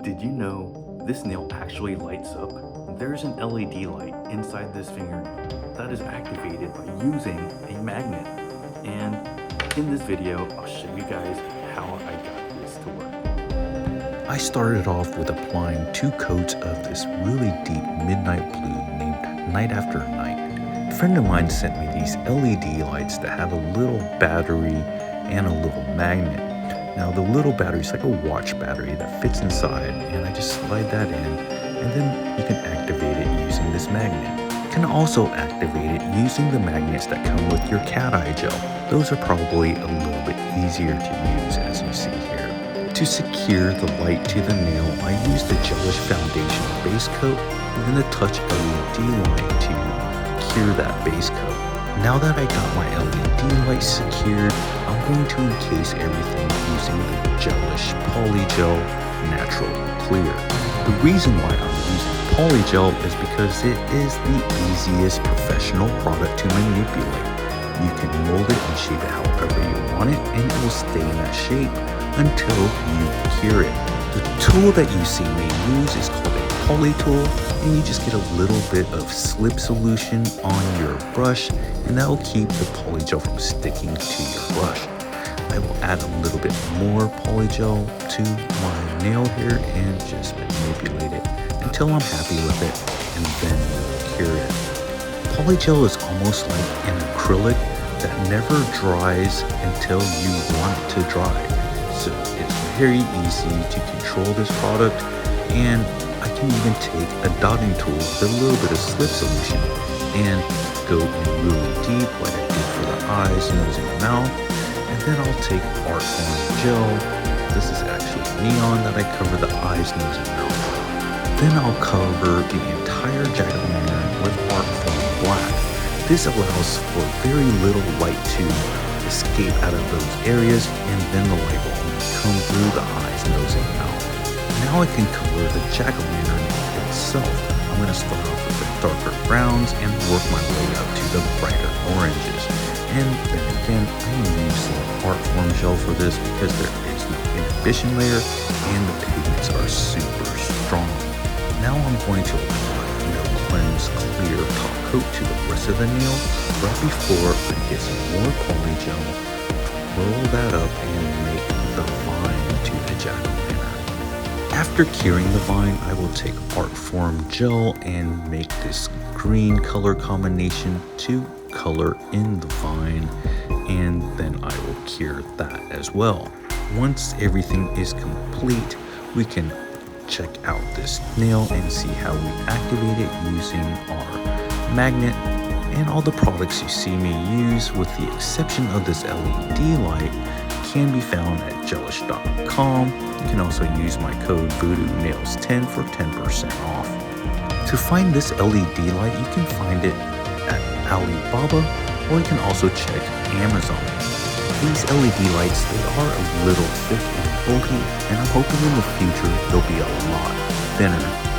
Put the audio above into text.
Did you know this nail actually lights up? There's an LED light inside this fingernail that is activated by using a magnet. And in this video, I'll show you guys how I got this to work. I started off with applying 2 coats of this really deep midnight blue named Night After Night. A friend of mine sent me these LED lights that have a little battery and a little magnet. Now the little battery is like a watch battery that fits inside, and I just slide that in, and then you can activate it using this magnet. You can also activate it using the magnets that come with your cat eye gel. Those are probably a little bit easier to use, as you see here. To secure the light to the nail, I use the Gelish foundation base coat and then the touch LED light to cure that base coat. Now that I got my LED light secured, I'm going to encase everything using the Gelish PolyGel Natural Clear. The reason why I'm using PolyGel is because it is the easiest professional product to manipulate. You can mold it and shape it however you want it, and it will stay in that shape until you cure it. The tool that you see me use is called a poly tool, and you just get a little bit of slip solution on your brush, and that will keep the polygel from sticking to your brush. I will add a little bit more polygel to my nail here and just manipulate it until I'm happy with it, and then cure it. Polygel is almost like an acrylic that never dries until you want it to dry. So it's very easy to control this product, and I can even take a dotting tool with a little bit of slip solution and go in really deep like I did for the eyes, nose, and mouth. And then I'll take Art Form Gel. This is actually neon that I cover the eyes, nose, and mouth. Then I'll cover the entire jacket lantern with Art Form Black. This allows for very little light to escape out of those areas, and then the light will only come through the eyes, nose, and mouth. Now I can color the jack-o'-lantern itself. I'm going to start off with the darker browns and work my way up to the brighter oranges. And then again, I am using Art Form Gel for this because there is no inhibition layer and the pigments are super strong. Now I'm going to apply No Cleanse Clear top coat to the rest of the nail right before I get some more polygel, roll that up, and make the vine to the jack-o'-lantern. After curing the vine, I will take Art Form Gel and make this green color combination to color in the vine, and then I will cure that as well. Once everything is complete, we can check out this nail and see how we activate it using our magnet. And all the products you see me use, with the exception of this LED light, can be found at gelish.com. You can also use my code VuDooNails10 for 10% off. To find this LED light, you can find it at Alibaba, or you can also check Amazon. These LED lights, they are a little thick and bulky, and I'm hoping in the future they'll be a lot thinner.